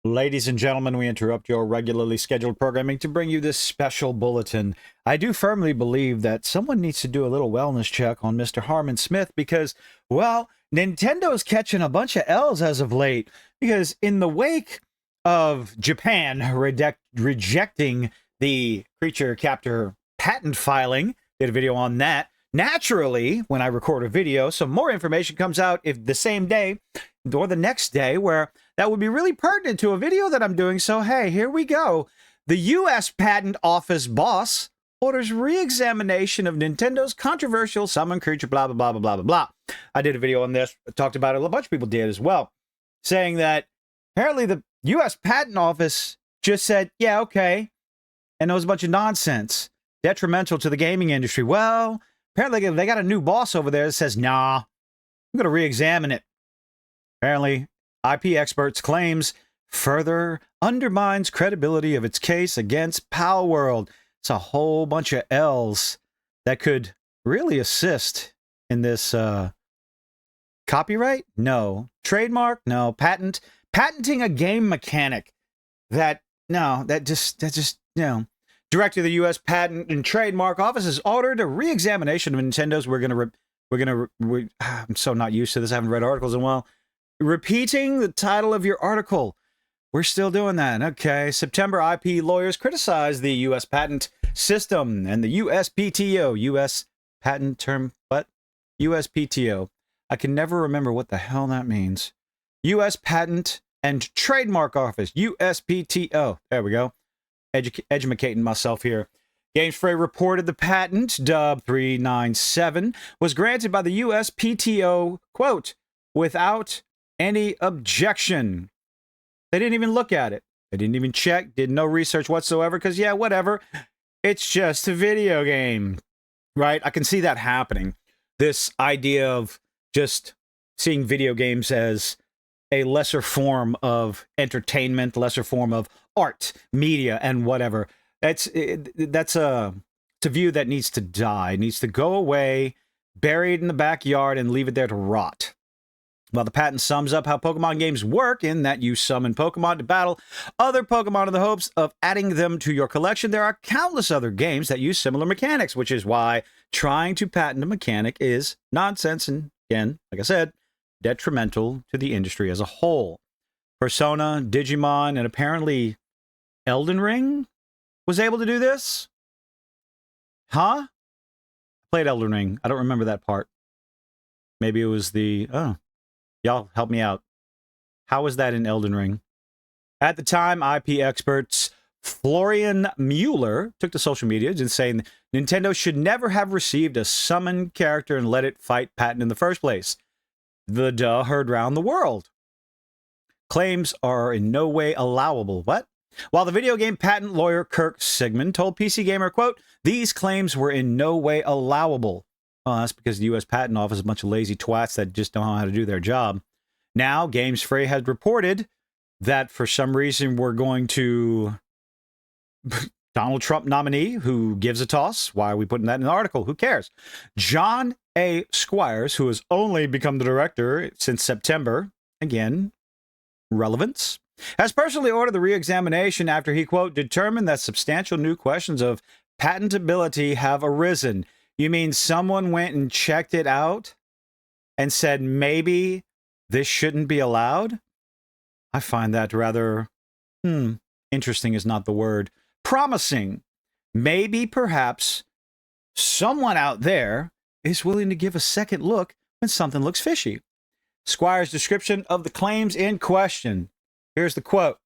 Ladies and gentlemen, we interrupt your regularly scheduled programming to bring you this special bulletin. I do firmly believe that someone needs to do a little wellness check on Mr. Harmon Smith because, well, Nintendo's catching a bunch of L's as of late. Because in the wake of Japan rejecting the creature captor patent filing, did a video on that. Naturally, when I record a video, some more information comes out if the same day or the next day where that would be really pertinent to a video that I'm doing. So, hey, here we go. The U.S. Patent Office boss orders re-examination of Nintendo's controversial summon creature, blah, blah, blah, blah, blah, blah, blah. I did a video on this, talked about it. A bunch of people did as well, saying that apparently the U.S. Patent Office just said, yeah, okay. And it was a bunch of nonsense, detrimental to the gaming industry. Well, apparently they got a new boss over there that says, nah, I'm going to re-examine it. Apparently, IP experts claims further undermines credibility of its case against Palworld. It's a whole bunch of L's that could really assist in this copyright? No. Trademark? No. Patent? Patenting a game mechanic. That just, Director of the U.S. Patent and Trademark Office has ordered a re-examination of Nintendo's. I'm so not used to this. I haven't read articles in a while. Repeating the title of your article. We're still doing that. Okay. September, IP lawyers criticized the U.S. patent system and the USPTO. U.S. patent term, what? USPTO. I can never remember what the hell that means. U.S. Patent and Trademark Office. USPTO. There we go. Educating myself here. GameSpray reported the patent, dub 397, was granted by the USPTO, quote, without any objection. They didn't even look at it. They didn't even check, did no research whatsoever, because, yeah, whatever. It's just a video game, right? I can see that happening. This idea of just seeing video games as a lesser form of entertainment, lesser form of art, media, and whatever. That's a view that needs to die. It needs to go away, buried in the backyard, and leave it there to rot. Well, the patent sums up how Pokemon games work in that you summon Pokemon to battle other Pokemon in the hopes of adding them to your collection. There are countless other games that use similar mechanics, which is why trying to patent a mechanic is nonsense and, again, like I said, detrimental to the industry as a whole. Persona, Digimon, and apparently Elden Ring was able to do this? Huh? I played Elden Ring. I don't remember that part. Maybe it was y'all help me out. How was that in Elden Ring? At the time, IP experts Florian Mueller took to social media and saying Nintendo should never have received a summoned character and let it fight patent in the first place. The duh heard round the world. Claims are in no way allowable. What? While the video game patent lawyer Kirk Sigmund told PC Gamer, quote, these claims were in no way allowable. Well, that's because the U.S. Patent Office is a bunch of lazy twats that just don't know how to do their job. Now, GamesFree has reported that for some reason we're going to Donald Trump nominee, who gives a toss. Why are we putting that in the article? Who cares? John A. Squires, who has only become the director since September, again, relevance, has personally ordered the re-examination after he, quote, determined that substantial new questions of patentability have arisen. You mean someone went and checked it out and said maybe this shouldn't be allowed? I find that rather, interesting is not the word. Promising. Maybe, perhaps, someone out there is willing to give a second look when something looks fishy. Squire's description of the claims in question. Here's the quote.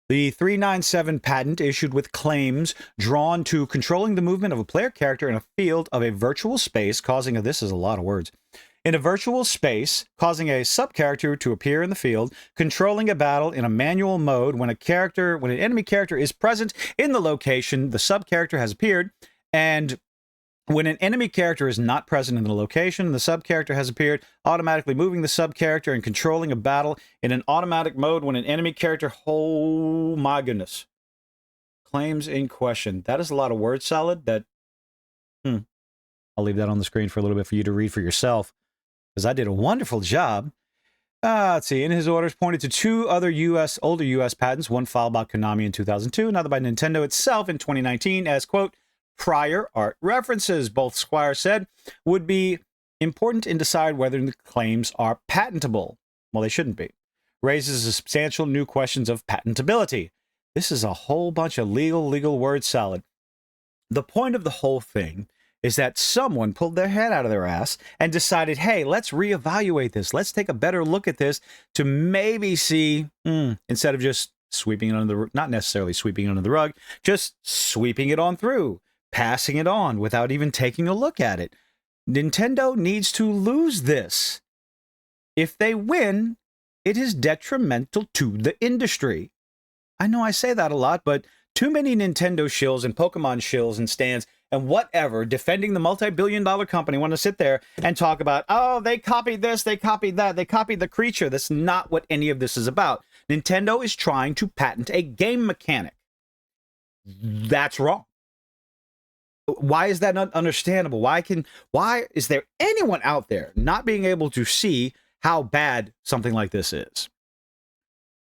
The 397 patent issued with claims drawn to controlling the movement of a player character in a field of a virtual space, causing this is a lot of words. In a virtual space, causing a sub-character to appear in the field, controlling a battle in a manual mode when an enemy character is present in the location the sub-character has appeared, and when an enemy character is not present in the location, the sub-character has appeared, automatically moving the sub-character and controlling a battle in an automatic mode when an enemy character... Oh, my goodness. Claims in question. That is a lot of word salad that... I'll leave that on the screen for a little bit for you to read for yourself, because I did a wonderful job Let's see. In his orders, pointed to two other older U.S. patents, one filed by Konami in 2002, another by Nintendo itself in 2019, as, quote, prior art references. Both, Squire said, would be important in decide whether the claims are patentable. Well, they shouldn't be. Raises a substantial new questions of patentability. This is a whole bunch of legal word salad. The point of the whole thing is that someone pulled their head out of their ass and decided, hey, let's reevaluate this. Let's take a better look at this to maybe see, instead of just sweeping it under the, not necessarily sweeping it under the rug, just sweeping it on through, passing it on without even taking a look at it. Nintendo needs to lose this. If they win, it is detrimental to the industry. I know I say that a lot, but too many Nintendo shills and Pokemon shills and stands and whatever, defending the multi-billion-dollar company, want to sit there and talk about, oh, they copied this, they copied that, they copied the creature. That's not what any of this is about. Nintendo is trying to patent a game mechanic. That's wrong. Why is that not understandable? Why is there anyone out there not being able to see how bad something like this is?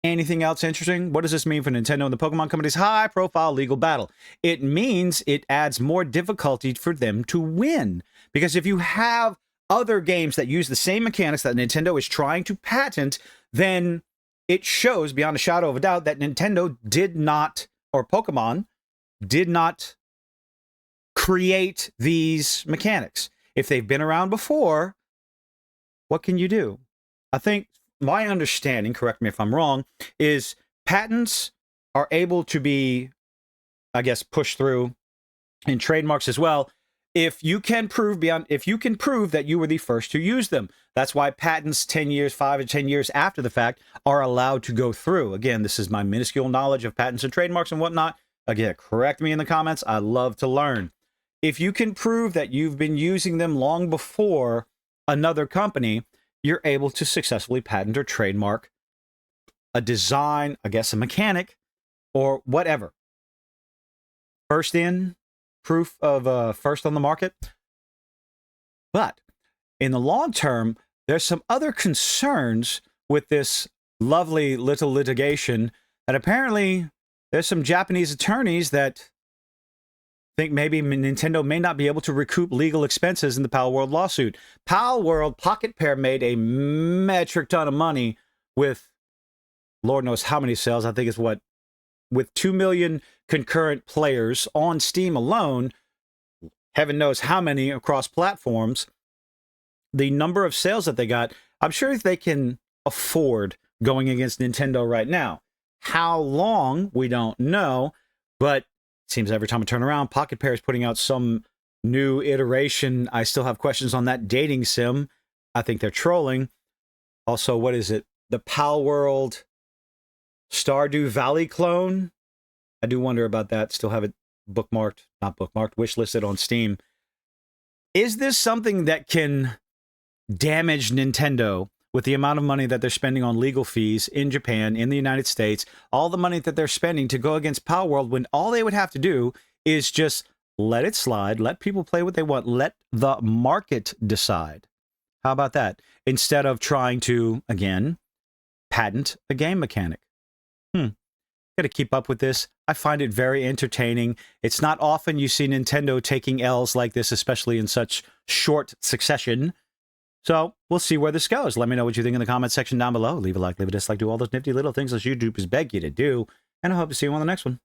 Anything else interesting? What does this mean for Nintendo and the Pokemon company's high-profile legal battle? It means it adds more difficulty for them to win. Because if you have other games that use the same mechanics that Nintendo is trying to patent, then it shows beyond a shadow of a doubt that Nintendo did not, or Pokemon, did not create these mechanics. If they've been around before, what can you do? I think my understanding, correct me if I'm wrong, is patents are able to be, I guess, pushed through in trademarks as well if you can prove that you were the first to use them. That's why patents 10 years, 5 or 10 years after the fact are allowed to go through. Again, this is my minuscule knowledge of patents and trademarks and whatnot. Again, correct me in the comments. I love to learn. If you can prove that you've been using them long before another company, you're able to successfully patent or trademark a design, I guess a mechanic, or whatever. First in, proof of first on the market. But in the long term, there's some other concerns with this lovely little litigation that apparently there's some Japanese attorneys that think maybe Nintendo may not be able to recoup legal expenses in the Palworld lawsuit. Palworld Pocket Pair made a metric ton of money with Lord knows how many sales. I think it's what, with 2 million concurrent players on Steam alone, heaven knows how many across platforms. The number of sales that they got, I'm sure they can afford going against Nintendo right now. How long, we don't know, but seems every time I turn around, Pocket Pair is putting out some new iteration. I still have questions on that dating sim. I think they're trolling. Also, what is it? The Palworld Stardew Valley clone? I do wonder about that. Still have it bookmarked, not bookmarked, wishlisted on Steam. Is this something that can damage Nintendo with the amount of money that they're spending on legal fees in Japan, in the United States, all the money that they're spending to go against Palworld, when all they would have to do is just let it slide, let people play what they want, let the market decide. How about that? Instead of trying to, again, patent a game mechanic. Got to keep up with this. I find it very entertaining. It's not often you see Nintendo taking L's like this, especially in such short succession. So we'll see where this goes. Let me know what you think in the comment section down below. Leave a like, leave a dislike, do all those nifty little things that YouTubers beg you to do. And I hope to see you on the next one.